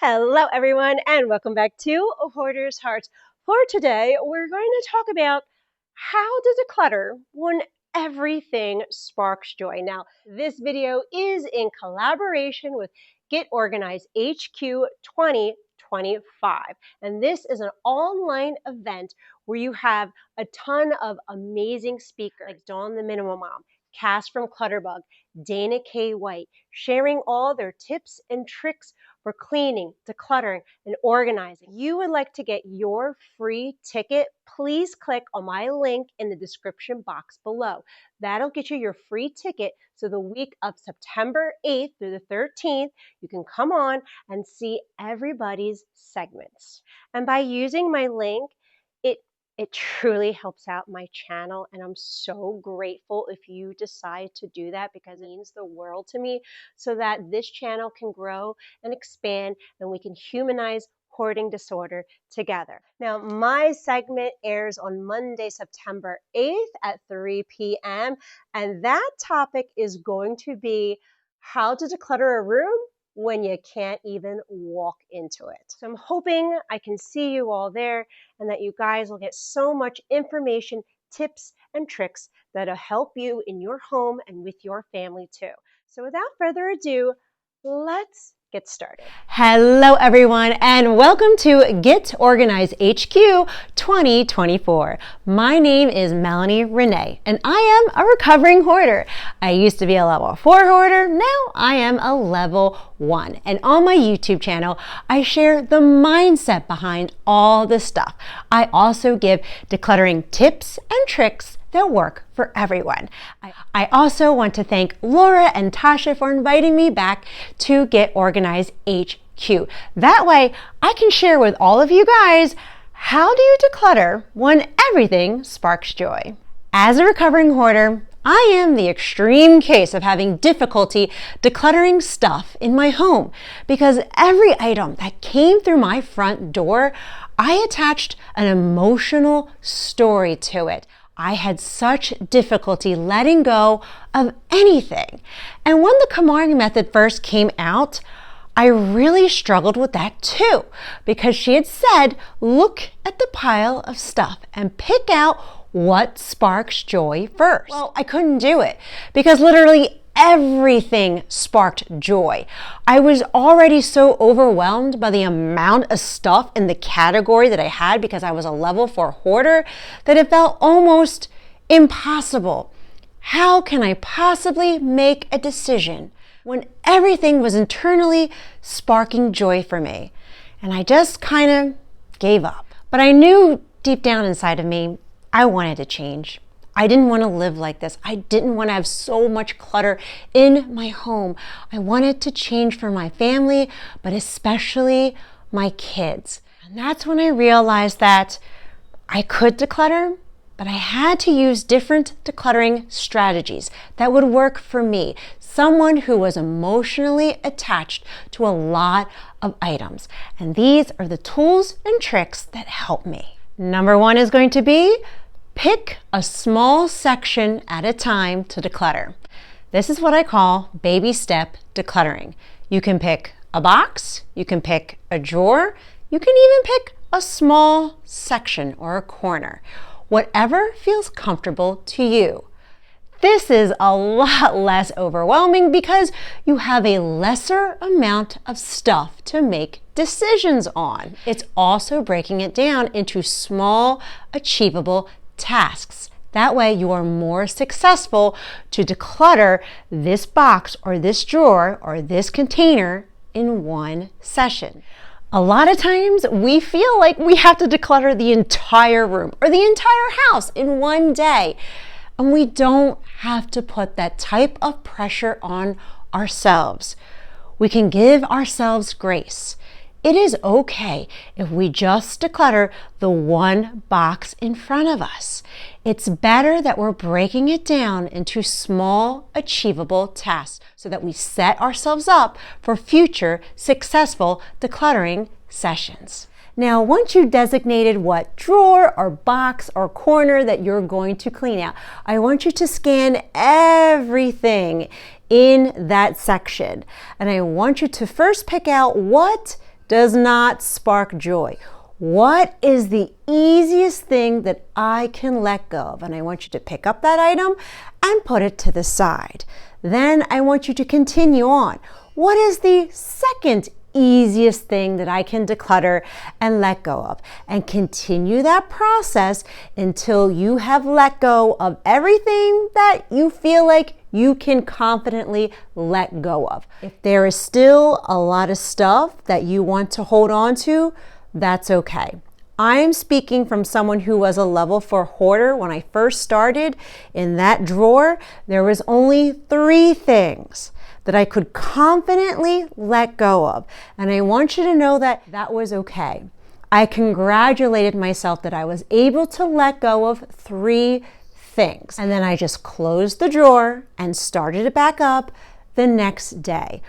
Hello everyone and welcome back to Hoarder's Hearts. For today, we're going to talk about how to declutter when everything sparks joy. Now, this video is in collaboration with Get Organized HQ 2025. And this is an online event where you have a ton of amazing speakers like Dawn the Minimum Mom, Cass from Clutterbug, Dana K. White, sharing all their tips and tricks for cleaning, decluttering, and organizing. You would like to get your free ticket, please click on my link in the description box below. That'll get you your free ticket so the week of September 8th through the 13th, you can come on and see everybody's segments. And by using my link, it truly helps out my channel, and I'm so grateful if you decide to do that because it means the world to me so that this channel can grow and expand and we can humanize hoarding disorder together. Now, my segment airs on Monday, September 8th at 3 p.m. and that topic is going to be how to declutter a room when you can't even walk into it. So I'm hoping I can see you all there and that you guys will get so much information, tips, and tricks that'll help you in your home and with your family too. So without further ado, let's get started. Hello everyone and welcome to Get Organized HQ 2024. My name is Melanie Renee and I am a recovering hoarder. I used to be a level 4 hoarder, now I am a level 1. And on my YouTube channel, I share the mindset behind all the stuff. I also give decluttering tips and tricks that work for everyone. I also want to thank Laura and Tasha for inviting me back to Get Organized HQ. That way I can share with all of you guys, how do you declutter when everything sparks joy? As a recovering hoarder, I am the extreme case of having difficulty decluttering stuff in my home because every item that came through my front door, I attached an emotional story to it. I had such difficulty letting go of anything. And when the KonMari method first came out, I really struggled with that too, because she had said, look at the pile of stuff and pick out what sparks joy first. Well, I couldn't do it because literally everything sparked joy. I was already so overwhelmed by the amount of stuff in the category that I had because I was a level 4 hoarder that it felt almost impossible. How can I possibly make a decision when everything was internally sparking joy for me? And I just kind of gave up. But I knew deep down inside of me, I wanted to change. I didn't want to live like this. I didn't want to have so much clutter in my home. I wanted to change for my family, but especially my kids. And that's when I realized that I could declutter, but I had to use different decluttering strategies that would work for me, someone who was emotionally attached to a lot of items. And these are the tools and tricks that help me. Number 1 is going to be pick a small section at a time to declutter. This is what I call baby step decluttering. You can pick a box, you can pick a drawer, you can even pick a small section or a corner. Whatever feels comfortable to you. This is a lot less overwhelming because you have a lesser amount of stuff to make decisions on. It's also breaking it down into small, achievable tasks. That way you are more successful to declutter this box or this drawer or this container in one session. A lot of times we feel like we have to declutter the entire room or the entire house in one day. And we don't have to put that type of pressure on ourselves. We can give ourselves grace. It is okay if we just declutter the one box in front of us. It's better that we're breaking it down into small, achievable tasks so that we set ourselves up for future successful decluttering sessions. Now, once you designated what drawer or box or corner that you're going to clean out, I want you to scan everything in that section. And I want you to first pick out what does not spark joy. What is the easiest thing that I can let go of? And I want you to pick up that item and put it to the side. Then I want you to continue on. What is the second easiest thing that I can declutter and let go of? And continue that process until you have let go of everything that you feel like you can confidently let go of. If there is still a lot of stuff that you want to hold on to, that's okay. I'm speaking from someone who was a level 4 hoarder. When I first started, in that drawer, there was only 3 things that I could confidently let go of. And I want you to know that that was okay. I congratulated myself that I was able to let go of 3 things. And then I just closed the drawer and started it back up the next day.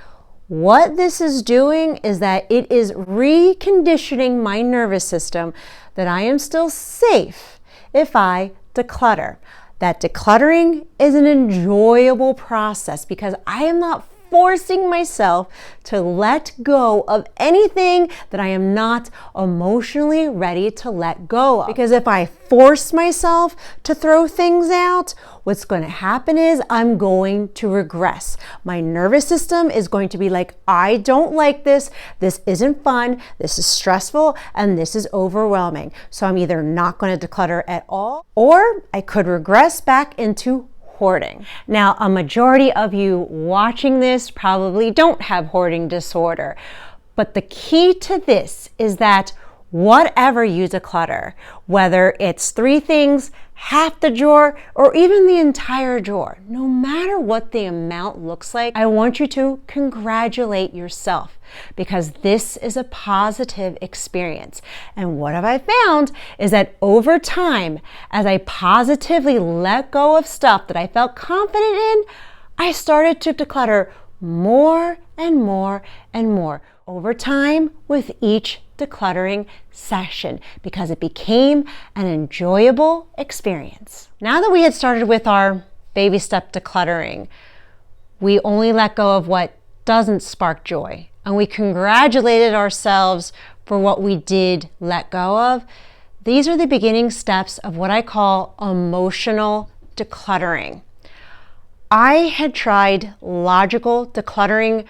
What this is doing is that it is reconditioning my nervous system that I am still safe if I declutter. That decluttering is an enjoyable process because I am not forcing myself to let go of anything that I am not emotionally ready to let go of. Because if I force myself to throw things out, what's going to happen is I'm going to regress. My nervous system is going to be like, I don't like this. This isn't fun. This is stressful and this is overwhelming. So I'm either not going to declutter at all, or I could regress back into hoarding. Now, a majority of you watching this probably don't have hoarding disorder, but the key to this is that whatever you declutter, whether it's 3 things, half the drawer, or even the entire drawer, no matter what the amount looks like, I want you to congratulate yourself because this is a positive experience. And what have I found is that over time, as I positively let go of stuff that I felt confident in, I started to declutter more and more and more over time with each decluttering session because it became an enjoyable experience. Now that we had started with our baby step decluttering, we only let go of what doesn't spark joy, and we congratulated ourselves for what we did let go of. These are the beginning steps of what I call emotional decluttering. I had tried logical decluttering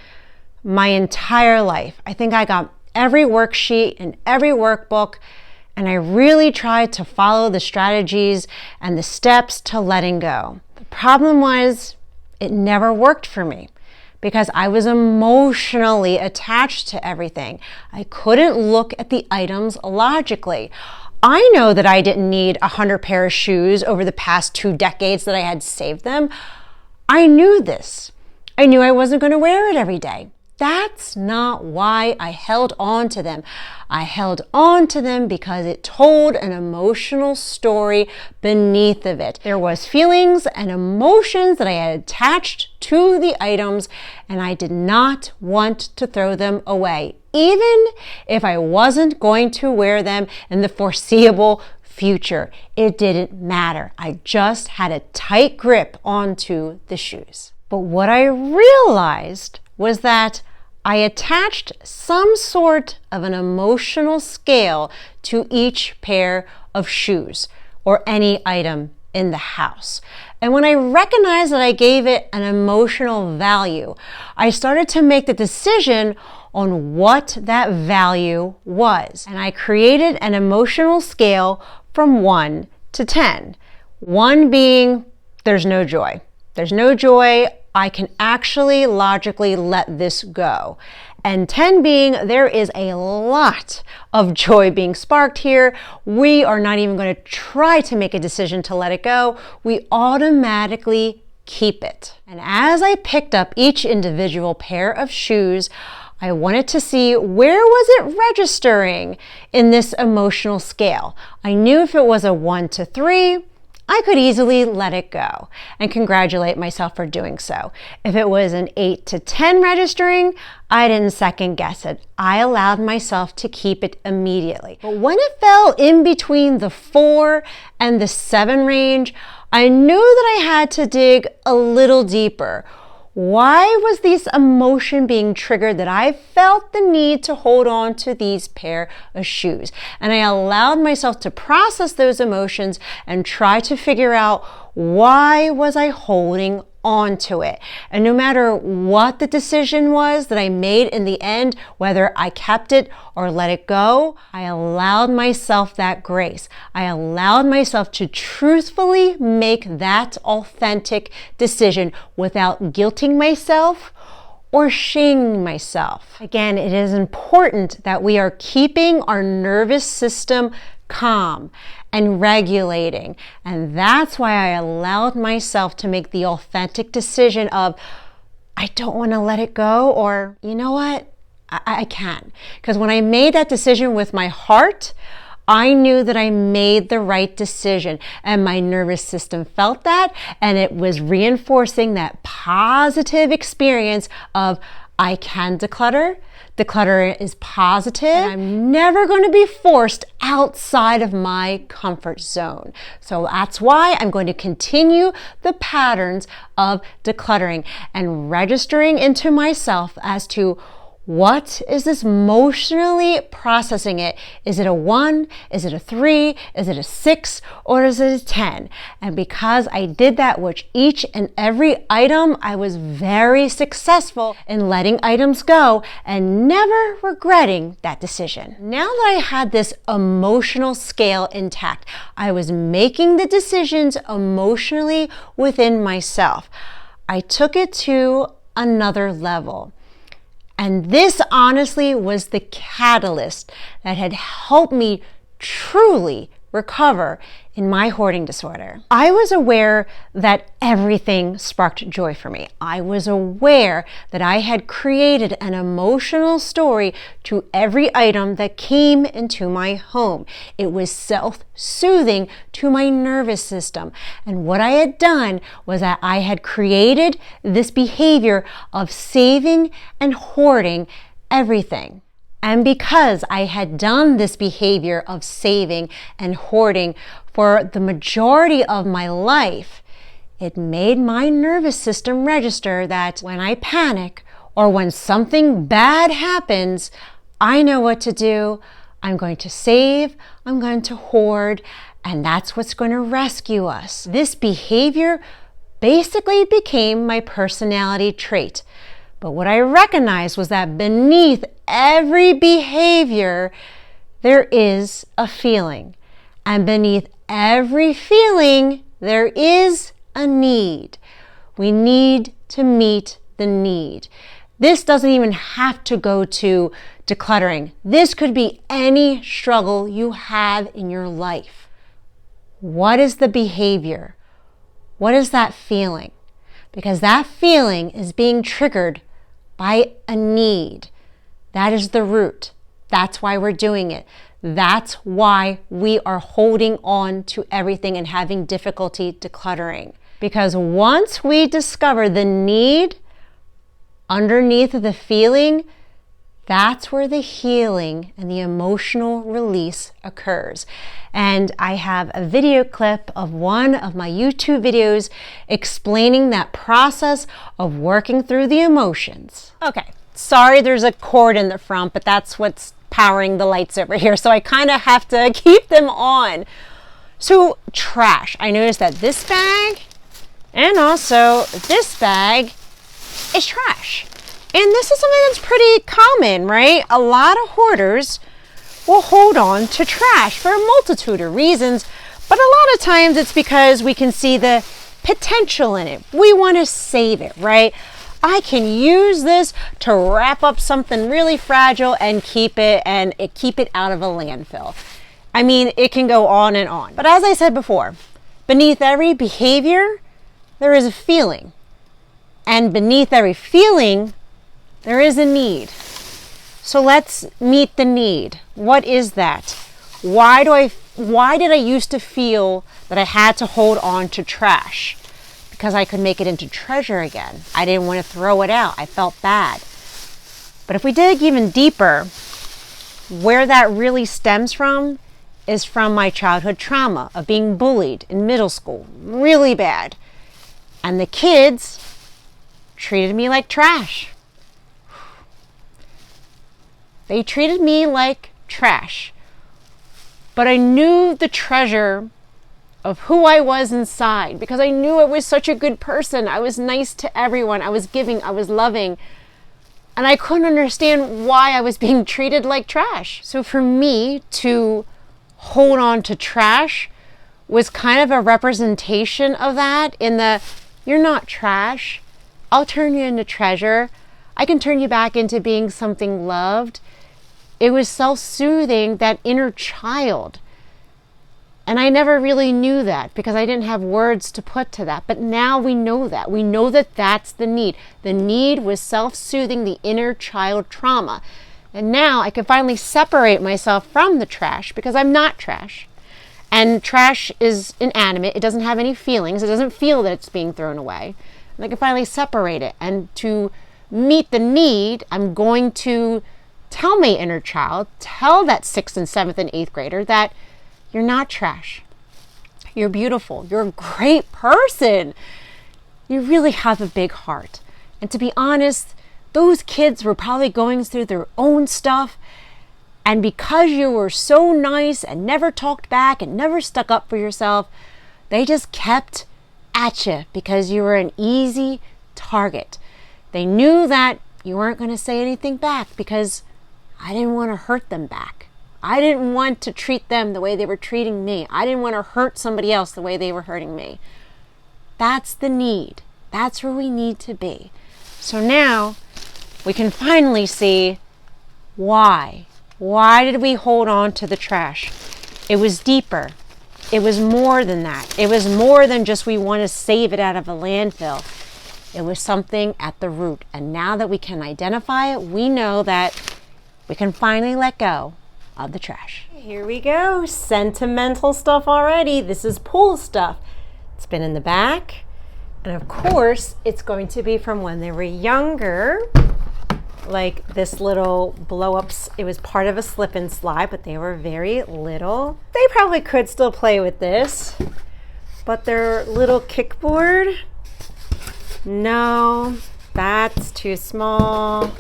my entire life. I think I got every worksheet and every workbook, and I really tried to follow the strategies and the steps to letting go. The problem was it never worked for me because I was emotionally attached to everything. I couldn't look at the items logically. I know that I didn't need 100 pair of shoes over the past 2 decades that I had saved them. I knew this. I knew I wasn't going to wear it every day. That's not why I held on to them. I held on to them because it told an emotional story beneath of it. There was feelings and emotions that I had attached to the items, and I did not want to throw them away, even if I wasn't going to wear them in the foreseeable future. It didn't matter. I just had a tight grip onto the shoes. But what I realized was that I attached some sort of an emotional scale to each pair of shoes or any item in the house. And when I recognized that I gave it an emotional value, I started to make the decision on what that value was. And I created an emotional scale from 1 to 10. 1 being there's no joy. There's no joy. I can actually logically let this go. And 10 being there is a lot of joy being sparked here. We are not even going to try to make a decision to let it go. We automatically keep it. And as I picked up each individual pair of shoes, I wanted to see where was it registering in this emotional scale. I knew if it was a 1 to 3, I could easily let it go and congratulate myself for doing so. If it was an 8 to 10 registering, I didn't second guess it. I allowed myself to keep it immediately. But when it fell in between the 4 and the 7 range, I knew that I had to dig a little deeper. Why was this emotion being triggered that I felt the need to hold on to these pair of shoes? And I allowed myself to process those emotions and try to figure out, why was I holding on to it? And no matter what the decision was that I made in the end, whether I kept it or let it go, I allowed myself that grace. I allowed myself to truthfully make that authentic decision without guilting myself or shaming myself. Again, it is important that we are keeping our nervous system calm and regulating. And that's why I allowed myself to make the authentic decision of, I don't want to let it go, or you know what, I can. Because when I made that decision with my heart, I knew that I made the right decision, and my nervous system felt that, and it was reinforcing that positive experience of, I can declutter. Declutter is positive, and I'm never going to be forced outside of my comfort zone. So that's why I'm going to continue the patterns of decluttering and registering into myself as to, what is this emotionally processing it? Is it a 1? Is it a 3? Is it a 6? Or is it a 10? And because I did that with each and every item, I was very successful in letting items go and never regretting that decision. Now that I had this emotional scale intact, I was making the decisions emotionally within myself. I took it to another level. And this honestly was the catalyst that had helped me truly recover in my hoarding disorder. I was aware that everything sparked joy for me. I was aware that I had created an emotional story to every item that came into my home. It was self-soothing to my nervous system. And what I had done was that I had created this behavior of saving and hoarding everything. And because I had done this behavior of saving and hoarding for the majority of my life, it made my nervous system register that when I panic or when something bad happens, I know what to do. I'm going to save, I'm going to hoard, and that's what's going to rescue us. This behavior basically became my personality trait. But what I recognized was that beneath every behavior, there is a feeling. And beneath every feeling, there is a need. We need to meet the need. This doesn't even have to go to decluttering. This could be any struggle you have in your life. What is the behavior? What is that feeling? Because that feeling is being triggered by a need. That is the root. That's why we're doing it. That's why we are holding on to everything and having difficulty decluttering. Because once we discover the need underneath the feeling, that's where the healing and the emotional release occurs. And I have a video clip of one of my YouTube videos explaining that process of working through the emotions. Okay, sorry there's a cord in the front, but that's what's powering the lights over here, so I kind of have to keep them on. So trash. I noticed that this bag and also this bag is trash. And this is something that's pretty common, right? A lot of hoarders will hold on to trash for a multitude of reasons, but a lot of times it's because we can see the potential in it. We want to save it, right? I can use this to wrap up something really fragile and keep it out of a landfill. I mean, it can go on and on. But as I said before, beneath every behavior, there is a feeling. And beneath every feeling, there is a need. So let's meet the need. What is that? Why did I used to feel that I had to hold on to trash? Because I could make it into treasure again. I didn't want to throw it out. I felt bad. But if we dig even deeper, where that really stems from is from my childhood trauma of being bullied in middle school, really bad. And the kids treated me like trash. They treated me like trash. But I knew the treasure of who I was inside because I knew I was such a good person. I was nice to everyone. I was giving. I was loving. And I couldn't understand why I was being treated like trash. So for me to hold on to trash was kind of a representation of that in the, you're not trash. I'll turn you into treasure. I can turn you back into being something loved. It was self-soothing, that inner child. And I never really knew that because I didn't have words to put to that. But now we know that. We know that that's the need. The need was self-soothing, the inner child trauma. And now I can finally separate myself from the trash because I'm not trash. And trash is inanimate. It doesn't have any feelings. It doesn't feel that it's being thrown away. And I can finally separate it. And to meet the need, I'm going to tell my inner child, tell that 6th and 7th and 8th grader that you're not trash. You're beautiful. You're a great person. You really have a big heart. And to be honest, those kids were probably going through their own stuff. And because you were so nice and never talked back and never stuck up for yourself, they just kept at you because you were an easy target. They knew that you weren't going to say anything back because I didn't want to hurt them back. I didn't want to treat them the way they were treating me. I didn't want to hurt somebody else the way they were hurting me. That's the need. That's where we need to be. So now we can finally see why. Why did we hold on to the trash? It was deeper. It was more than that. It was more than just we want to save it out of a landfill. It was something at the root. And now that we can identify it, we know that we can finally let go of the trash. Here we go. Sentimental stuff already. This is pool stuff. It's been in the back. And of course, it's going to be from when they were younger. Like this little blow-ups. It was part of a slip and slide, but they were very little. They probably could still play with this. But their little kickboard, no, that's too small.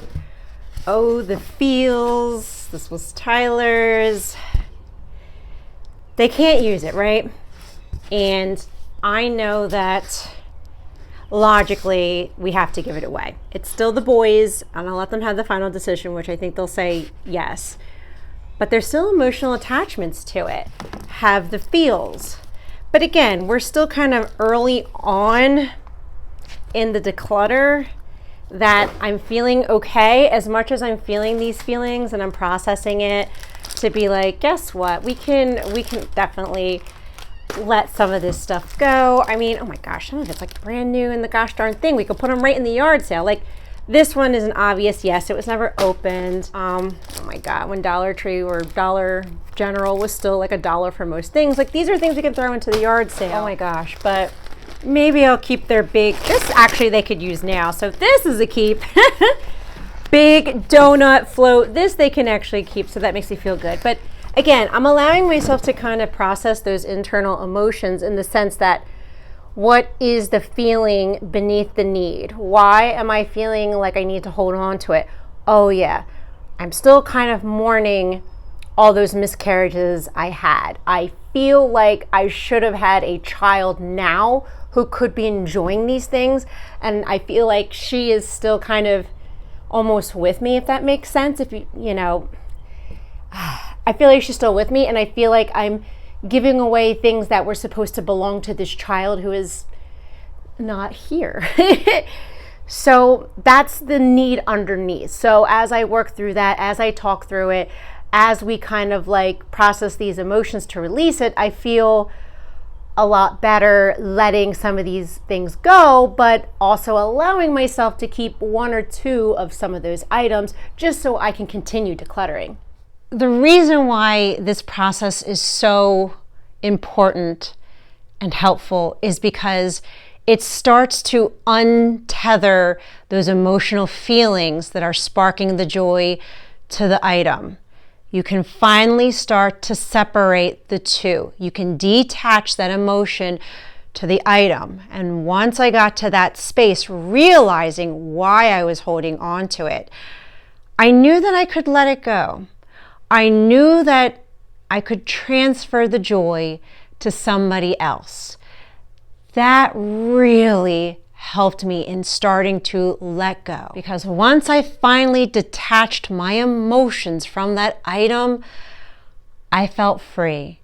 Oh, the feels. This was Tyler's. They can't use it, right? And I know that logically we have to give it away. It's still the boys, and I'll let them have the final decision, which I think they'll say yes. But there's still emotional attachments to it. Have the feels. But again, we're still kind of early on in the declutter that I'm feeling okay as much as I'm feeling these feelings and I'm processing it to be like, guess what? We can definitely let some of this stuff go. I mean, oh my gosh, some of it's like brand new and the gosh darn thing. We could put them right in the yard sale. Like this one is an obvious yes. It was never opened. Oh my God, when Dollar Tree or Dollar General was still like $1 for most things. Like these are things we can throw into the yard sale. Oh my gosh, but maybe I'll keep their big, this actually they could use now. So this is a keep. Big donut float. This they can actually keep, so that makes me feel good. But again, I'm allowing myself to kind of process those internal emotions in the sense that what is the feeling beneath the need? Why am I feeling like I need to hold on to it? Oh yeah, I'm still kind of mourning all those miscarriages I had. I feel like I should have had a child now who could be enjoying these things. And I feel like she is still kind of almost with me, if that makes sense. If you know, I feel like she's still with me, and I feel like I'm giving away things that were supposed to belong to this child who is not here. So that's the need underneath. So as I work through that, as I talk through it, as we kind of like process these emotions to release it, I feel a lot better letting some of these things go, but also allowing myself to keep 1 or 2 of some of those items just so I can continue decluttering. The reason why this process is so important and helpful is because it starts to untether those emotional feelings that are sparking the joy to the item. You can finally start to separate the two. You can detach that emotion to the item. And once I got to that space, realizing why I was holding on to it, I knew that I could let it go. I knew that I could transfer the joy to somebody else. That really helped me in starting to let go. Because once I finally detached my emotions from that item, I felt free.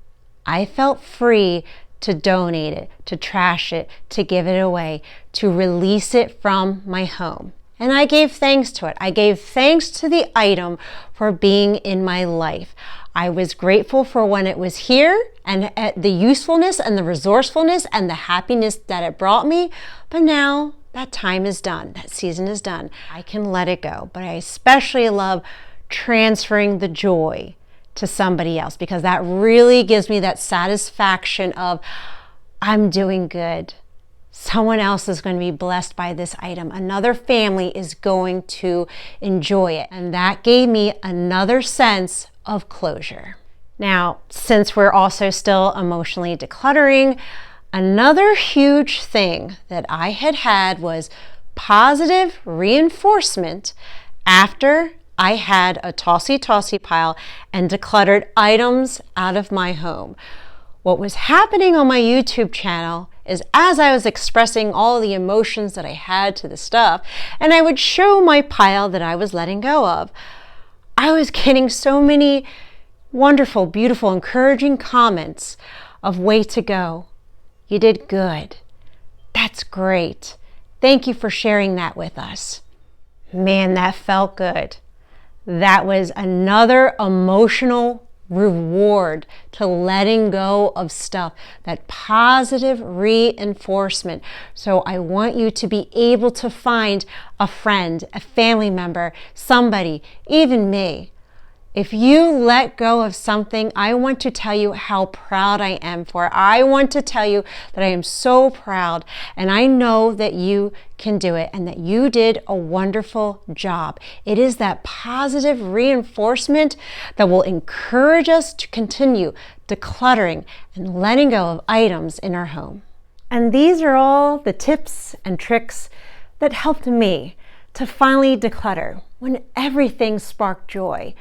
I felt free to donate it, to trash it, to give it away, to release it from my home. And I gave thanks to it. I gave thanks to the item for being in my life. I was grateful for when it was here and the usefulness and the resourcefulness and the happiness that it brought me. But now that time is done. That season is done. I can let it go. But I especially love transferring the joy to somebody else, because that really gives me that satisfaction of I'm doing good. Someone else is going to be blessed by this item. Another family is going to enjoy it. And that gave me another sense of closure. Now, since we're also still emotionally decluttering, another huge thing that I had was positive reinforcement after I had a tossy pile and decluttered items out of my home. What was happening on my YouTube channel is as I was expressing all the emotions that I had to the stuff, and I would show my pile that I was letting go of, I was getting so many wonderful, beautiful, encouraging comments of way to go. You did good. That's great. Thank you for sharing that with us. Man, that felt good. That was another emotional reward to letting go of stuff, that positive reinforcement. So I want you to be able to find a friend, a family member, somebody, even me. If you let go of something, I want to tell you how proud I am for it. I want to tell you that I am so proud, and I know that you can do it and that you did a wonderful job. It is that positive reinforcement that will encourage us to continue decluttering and letting go of items in our home. And these are all the tips and tricks that helped me to finally declutter when everything sparked joy.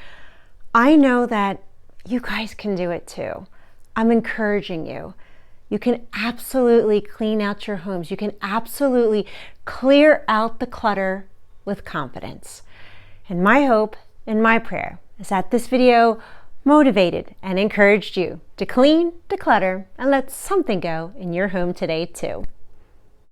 I know that you guys can do it too. I'm encouraging you. You can absolutely clean out your homes. You can absolutely clear out the clutter with confidence. And my hope and my prayer is that this video motivated and encouraged you to clean, declutter, and let something go in your home today too.